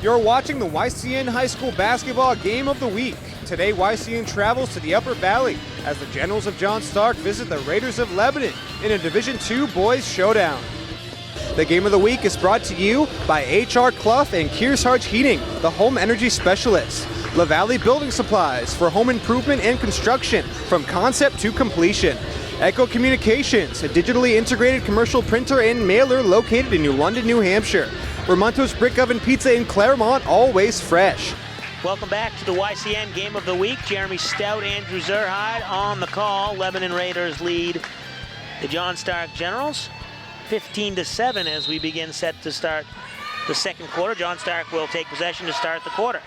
You're watching the YCN High School Basketball Game of the Week. Today, YCN travels to the Upper Valley as the Generals of John Stark visit the Raiders of Lebanon in a Division II boys showdown. The Game of the Week is brought to you by H.R. Clough and Kearsarge Heating, the home energy specialists. La Valley Building Supplies for home improvement and construction from concept to completion. Echo Communications, a digitally integrated commercial printer and mailer located in New London, New Hampshire. Ramonto's Brick Oven Pizza in Claremont, always fresh. Welcome back to the YCN Game of the Week. Jeremy Stout, Andrew Zerhide on the call. Lebanon Raiders lead the John Stark Generals 15-7 as we begin set to start the second quarter. John Stark will take possession to start the quarter.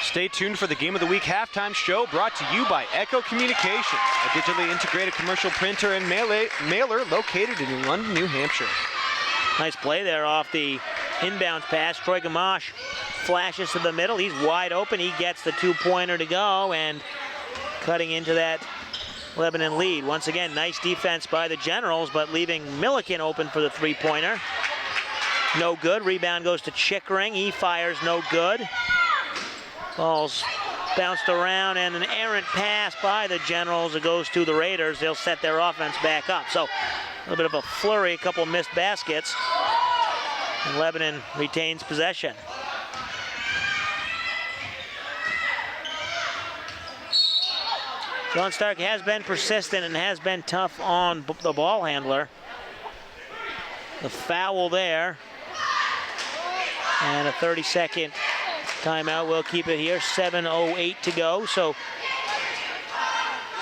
Stay tuned for the Game of the Week halftime show brought to you by Echo Communications, a digitally integrated commercial printer and mailer located in New London, New Hampshire. Nice play there off the inbound pass. Troy Gamache flashes to the middle. He's wide open. He gets the two-pointer to go and cutting into that Lebanon lead. Once again, nice defense by the Generals, but leaving Milliken open for the three-pointer. No good. Rebound goes to Chickering. He fires no good. Ball's bounced around and an errant pass by the Generals. It goes to the Raiders. They'll set their offense back up. So a little bit of a flurry, a couple missed baskets. And Lebanon retains possession. John Stark has been persistent and has been tough on the ball handler. The foul there. And a 30-second timeout. We'll keep it here. 7:08 to go. So,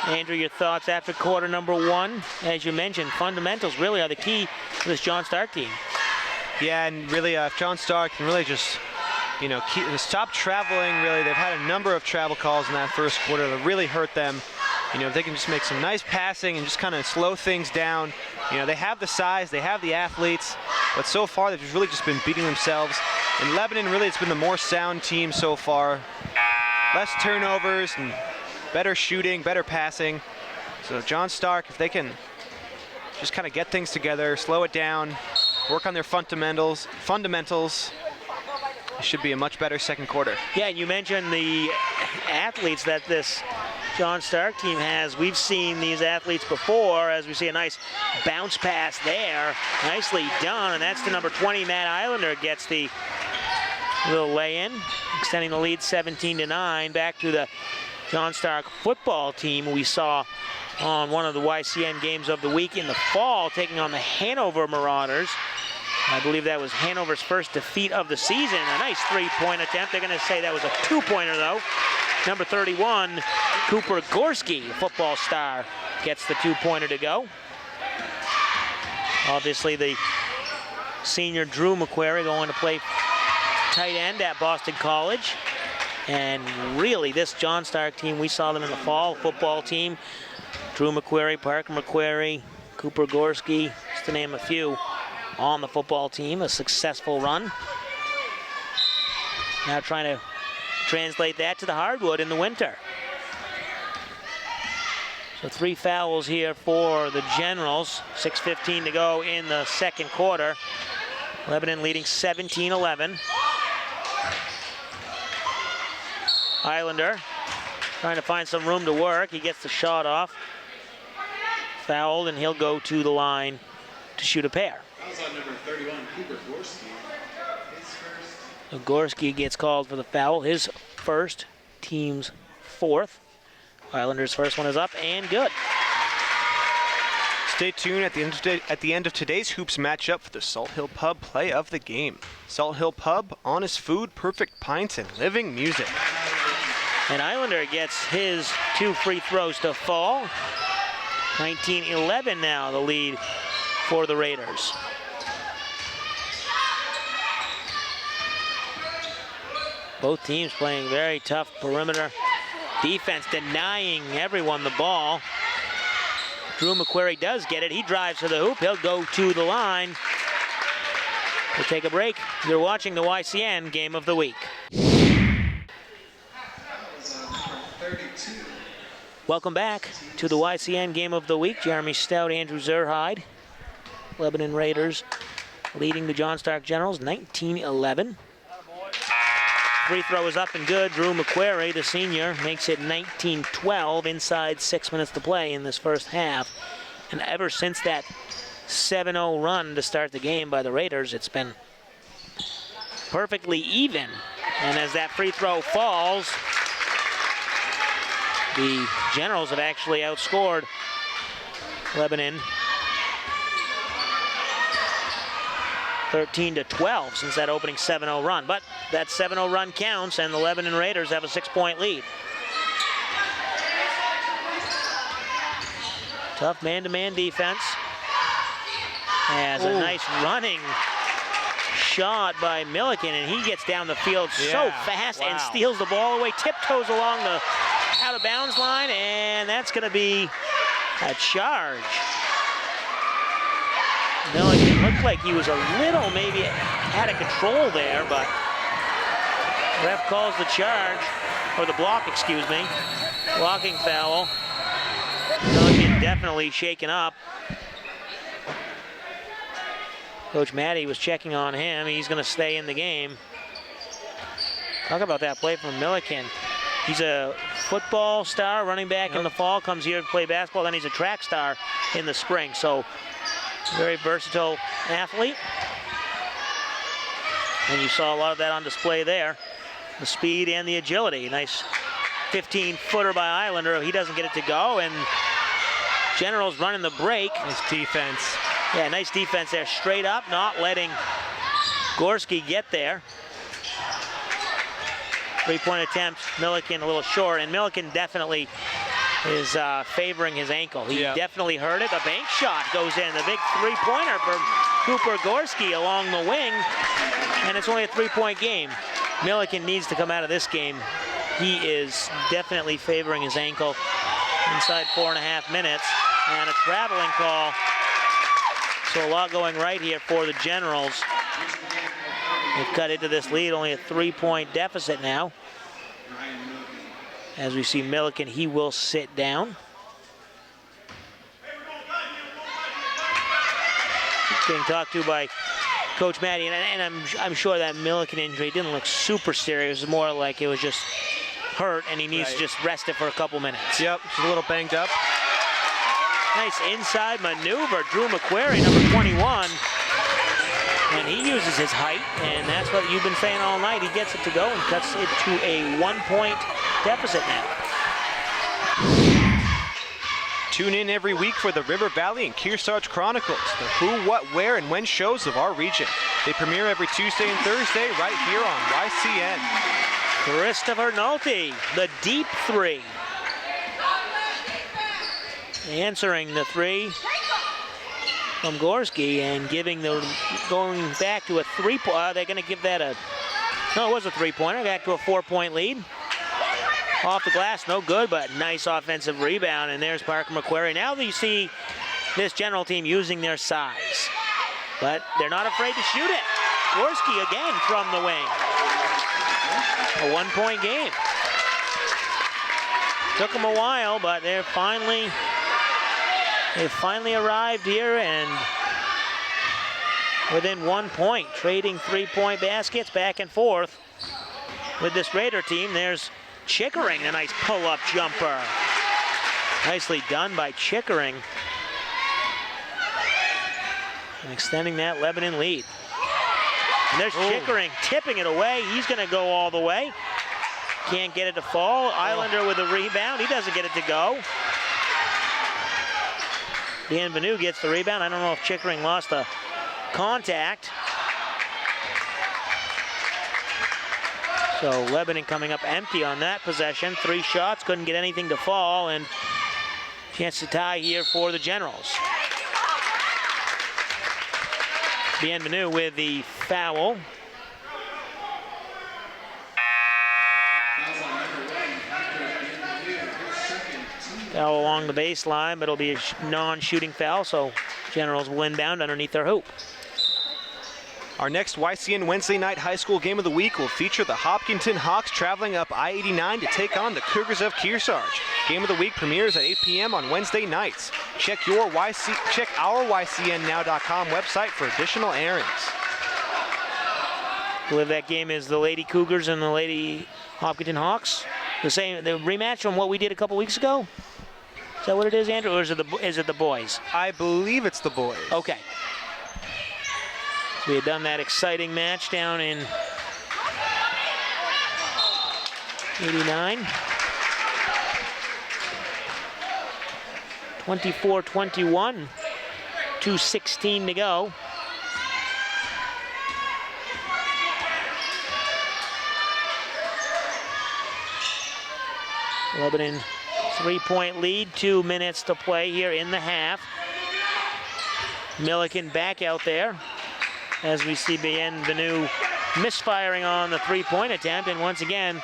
Andrew, your thoughts after quarter number one? As you mentioned, fundamentals really are the key to this John Stark team. Yeah, and really, if John Stark can really just, stop traveling, really. They've had a number of travel calls in that first quarter that really hurt them. If they can just make some nice passing and just kind of slow things down. They have the size, they have the athletes, but so far they've really just been beating themselves. In Lebanon, really, it's been the more sound team so far. Less turnovers and better shooting, better passing. So John Stark, if they can just kind of get things together, slow it down, work on their fundamentals, it should be a much better second quarter. Yeah, you mentioned the athletes that this John Stark team has. We've seen these athletes before, as we see a nice bounce pass there. Nicely done, and that's to number 20, Matt Islander, gets the little lay-in, extending the lead 17-9. Back to the John Stark football team we saw on one of the YCN games of the week in the fall, taking on the Hanover Marauders. I believe that was Hanover's first defeat of the season. A nice three-point attempt. They're going to say that was a two-pointer, though. Number 31, Cooper Gorski, football star, gets the two-pointer to go. Obviously, the senior Drew McQuarrie going to play tight end at Boston College. And really, this John Stark team, we saw them in the fall, football team. Drew McQuarrie, Parker McQuarrie, Cooper Gorski, just to name a few, on the football team. A successful run. Now trying to translate that to the hardwood in the winter. So 3 fouls here for the Generals. 6:15 to go in the second quarter. Lebanon leading 17-11. Islander trying to find some room to work. He gets the shot off. Fouled, and he'll go to the line to shoot a pair. That was on number 31, Cooper Gorski. So Gorski gets called for the foul. His first, team's fourth. Islanders' first one is up and good. Stay tuned at the end of today's Hoops matchup for the Salt Hill Pub play of the game. Salt Hill Pub, honest food, perfect pints, and living music. And Islander gets his 2 free throws to fall. 19-11 now, the lead for the Raiders. Both teams playing very tough perimeter defense, denying everyone the ball. Drew McQuarrie does get it. He drives to the hoop. He'll go to the line. We'll take a break. You're watching the YCN Game of the Week. Welcome back to the YCN Game of the Week. Jeremy Stout, Andrew Zerhide. Lebanon Raiders leading the John Stark Generals 19-11. Free throw is up and good. Drew McQuarrie, the senior, makes it 19-12 inside 6 minutes to play in this first half. And ever since that 7-0 run to start the game by the Raiders, it's been perfectly even. And as that free throw falls, the Generals have actually outscored Lebanon 13-12 since that opening 7-0 run. But that 7-0 run counts, and the Lebanon Raiders have a 6-point lead. Tough man-to-man defense. As a nice running shot by Milliken, and he gets down the field so fast and steals the ball away, tiptoes along the out-of-bounds line, and that's going to be a charge. Milliken looked like he was a little maybe out of control there, but ref calls the charge, or the block, excuse me. Blocking foul. Milliken definitely shaken up. Coach Maddie was checking on him. He's going to stay in the game. Talk about that play from Milliken. He's a football star, running back in the fall, comes here to play basketball, then he's a track star in the spring. So, very versatile athlete. And you saw a lot of that on display there. The speed and the agility. Nice 15-footer by Islander. He doesn't get it to go, and Generals running the break. Nice defense. Yeah, nice defense there. Straight up, not letting Gorski get there. Three-point attempt, Milliken a little short, and Milliken definitely is favoring his ankle. He definitely hurt it. The bank shot goes in. The big three-pointer from Cooper Gorski along the wing, and it's only a three-point game. Milliken needs to come out of this game. He is definitely favoring his ankle inside 4.5 minutes, and a traveling call. So a lot going right here for the Generals. They've cut into this lead, only a 3-point deficit now. As we see Milliken, he will sit down. Being talked to by Coach Maddie, and I'm sure that Milliken injury didn't look super serious. It was more like it was just hurt, and he needs to just rest it for a couple minutes. Yep, just a little banged up. Nice inside maneuver, Drew McQuarrie, number 21. And he uses his height, and that's what you've been saying all night. He gets it to go and cuts it to a 1-point deficit now. Tune in every week for the River Valley and Kearsarge Chronicles, the who, what, where, and when shows of our region. They premiere every Tuesday and Thursday right here on YCN. Christopher Nolte, the deep three. Answering the three from Gorski and going back to a 3-point. They're going to give that no, it was a 3-pointer, back to a 4-point lead. Off the glass, no good, but nice offensive rebound, and there's Parker McQuarrie. Now you see this General team using their size, but they're not afraid to shoot it. Gorski again from the wing. A 1-point game. Took them a while, but they finally arrived here, and within 1 point, trading 3-point baskets back and forth with this Raider team. There's Chickering, a nice pull-up jumper. Nicely done by Chickering. And extending that Lebanon lead. And there's Chickering tipping it away. He's going to go all the way. Can't get it to fall. Islander with a rebound. He doesn't get it to go. Bienvenu gets the rebound. I don't know if Chickering lost a contact. So Lebanon coming up empty on that possession. 3 shots, couldn't get anything to fall, and chance to tie here for the Generals. Bienvenu with the foul. Foul along the baseline, but it'll be a non-shooting foul, so Generals will inbound underneath their hoop. Our next YCN Wednesday night high school game of the week will feature the Hopkinton Hawks traveling up I-89 to take on the Cougars of Kearsarge. Game of the week premieres at 8 p.m. on Wednesday nights. Check our YCNnow.com website for additional airings. believe that game is the Lady Cougars and the Lady Hopkinton Hawks. The rematch from what we did a couple weeks ago? Is that what it is, Andrew, or is it the boys? I believe it's the boys. Okay. So we had done that exciting match down in 89. 24-21, 2:16 to go. Lebanon 3-point lead, 2 minutes to play here in the half. Milliken back out there as we see Bienvenu misfiring on the 3-point attempt, and once again,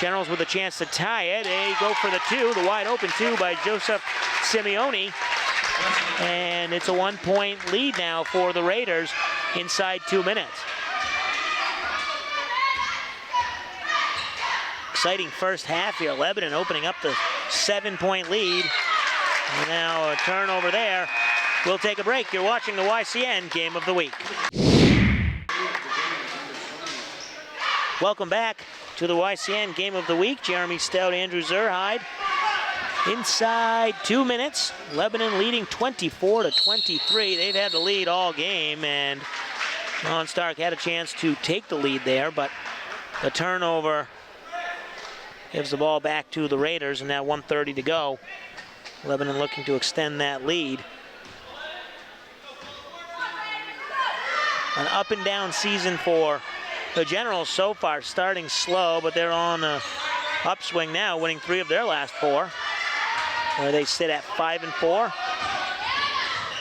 Generals with a chance to tie it. They go for the 2, the wide open 2 by Joseph Simeone, and it's a 1-point lead now for the Raiders inside 2 minutes. Exciting first half here. Lebanon opening up the 7-point lead. And now a turnover there. We'll take a break. You're watching the YCN Game of the Week. Welcome back to the YCN Game of the Week. Jeremy Stout, Andrew Zerhide. Inside 2 minutes, Lebanon leading 24-23. They've had the lead all game, and John Stark had a chance to take the lead there, but the turnover gives the ball back to the Raiders, and now 1:30 to go. Lebanon looking to extend that lead. An up and down season for the Generals so far, starting slow, but they're on an upswing now, winning 3 of their last 4, where they sit at 5-4.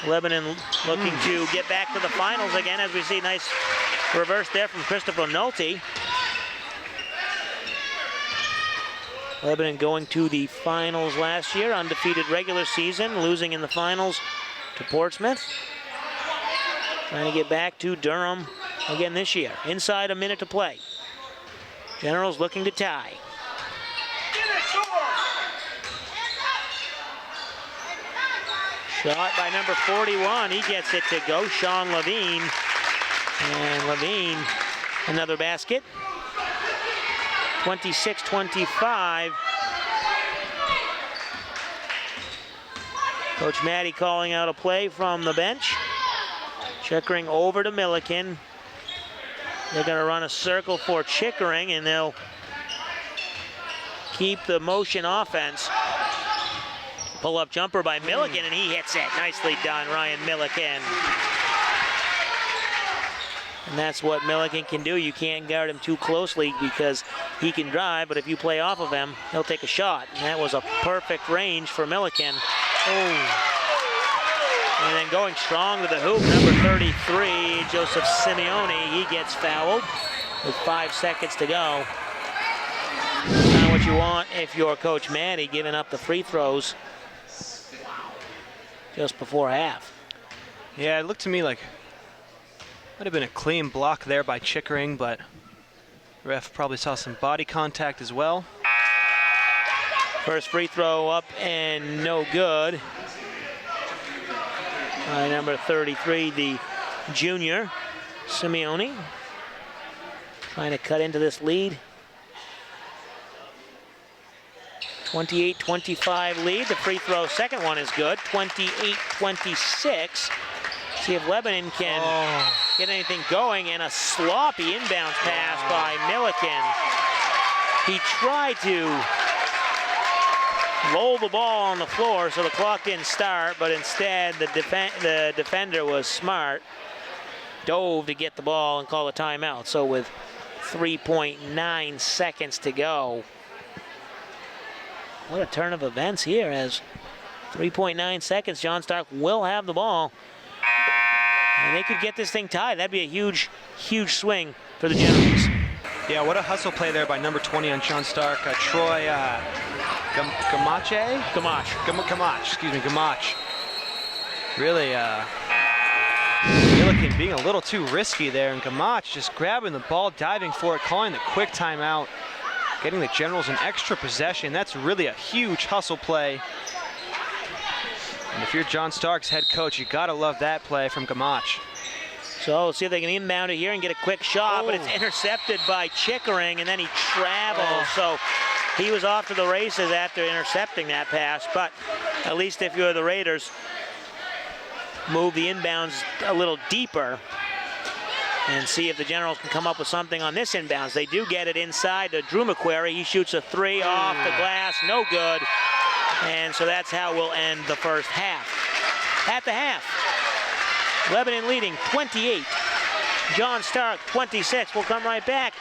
Lebanon looking to get back to the finals again, as we see nice reverse there from Christopher Nolte. Lebanon going to the finals last year, undefeated regular season, losing in the finals to Portsmouth. Trying to get back to Durham again this year. Inside a minute to play. Generals looking to tie. Shot by number 41. He gets it to go. Sean Levine. And Levine, another basket. 26-25. Coach Maddie calling out a play from the bench. Chickering over to Milliken. They're going to run a circle for Chickering, and they'll keep the motion offense. Pull-up jumper by Milliken, and he hits it. Nicely done, Ryan Milliken. And that's what Milliken can do. You can't guard him too closely because he can drive, but if you play off of him, he'll take a shot. And that was a perfect range for Milliken. Oh. And then going strong to the hoop, number 33, Joseph Simeone. He gets fouled with 5 seconds to go. Not what you want if you're Coach Maddie, giving up the free throws just before half. Yeah, it looked to me like might have been a clean block there by Chickering, but ref probably saw some body contact as well. First free throw up and no good. Number 33, the junior, Simeone, trying to cut into this lead. 28-25 lead. The free throw, second one is good. 28-26. See if Lebanon can get anything going, and a sloppy inbounds pass by Milliken. He tried to roll the ball on the floor so the clock didn't start, but instead the defender was smart, dove to get the ball and call a timeout. So with 3.9 seconds to go, what a turn of events here, as 3.9 seconds, John Stark will have the ball. And they could get this thing tied. That'd be a huge, huge swing for the Generals. Yeah, what a hustle play there by number 20 on John Stark. Troy Gamache? Gamache. Really, Milliken being a little too risky there, and Gamache just grabbing the ball, diving for it, calling the quick timeout, getting the Generals an extra possession. That's really a huge hustle play. And if you're John Stark's head coach, you gotta love that play from Gamache. So let's see if they can inbound it here and get a quick shot, but it's intercepted by Chickering, and then he travels. So he was off to the races after intercepting that pass, but at least if you're the Raiders, move the inbounds a little deeper and see if the Generals can come up with something on this inbounds. They do get it inside to Drew McQuarrie. He shoots a 3 off the glass, no good. And so that's how we'll end the first half. At the half, Lebanon leading 28. John Stark 26. We'll come right back.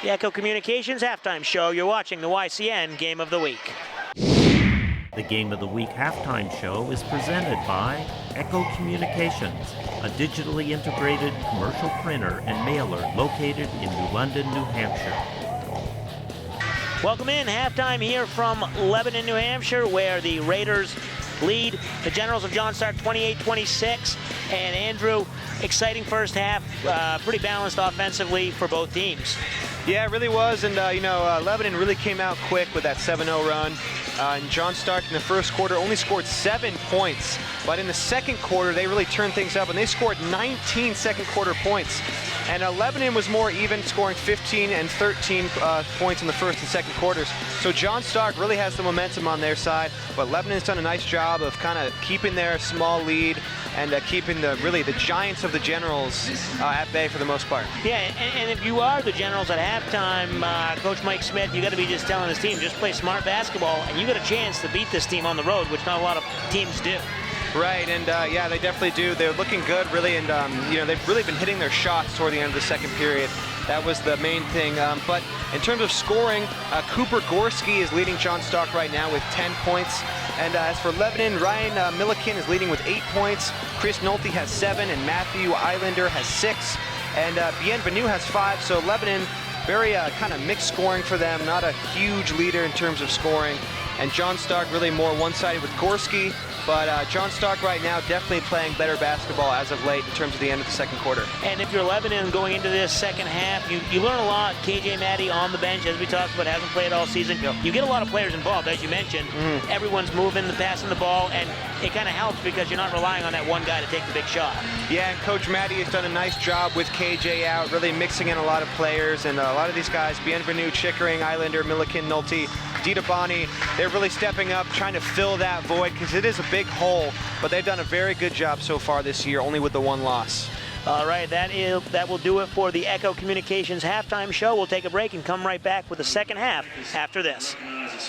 The Echo Communications halftime show. You're watching the YCN Game of the Week. The Game of the Week halftime show is presented by Echo Communications, a digitally integrated commercial printer and mailer located in New London, New Hampshire. Welcome in. Halftime here from Lebanon, New Hampshire, where the Raiders lead the Generals of John Stark 28-26. And Andrew, exciting first half, pretty balanced offensively for both teams. Yeah, it really was, and Lebanon really came out quick with that 7-0 run. And John Stark in the first quarter only scored 7 points, but in the second quarter they really turned things up and they scored 19 second quarter points. And Lebanon was more even, scoring 15 and 13 points in the first and second quarters. So John Stark really has the momentum on their side, but Lebanon's done a nice job of kind of keeping their small lead and keeping the Giants of the Generals at bay for the most part. Yeah, and if you are the Generals at halftime, Coach Mike Smith, you got to be just telling his team, just play smart basketball, and you got a chance to beat this team on the road, which not a lot of teams do. Right, and yeah, they definitely do. They're looking good, really, and they've really been hitting their shots toward the end of the second period. That was the main thing. But in terms of scoring, Cooper Gorski is leading John Stark right now with 10 points. And as for Lebanon, Ryan Milliken is leading with 8 points. Chris Nolte has 7, and Matthew Islander has 6. And Bienvenu has 5. So Lebanon, very kind of mixed scoring for them. Not a huge leader in terms of scoring. And John Stark really more one-sided with Gorski. But John Stark right now definitely playing better basketball as of late in terms of the end of the second quarter. And if you're Lebanon going into this second half, you learn a lot. KJ Maddie on the bench, as we talked about, hasn't played all season. Yep. You get a lot of players involved, as you mentioned. Everyone's moving, passing the ball, and it kind of helps because you're not relying on that one guy to take the big shot. Yeah, and Coach Maddie has done a nice job with KJ out, really mixing in a lot of players, and a lot of these guys, Bienvenu, Chickering, Islander, Milliken, Nolte, Dita Boni, they're really stepping up, trying to fill that void, because it is a big hole, but they've done a very good job so far this year, only with the one loss. All right, that will do it for the Echo Communications halftime show. We'll take a break and come right back with the second half after this.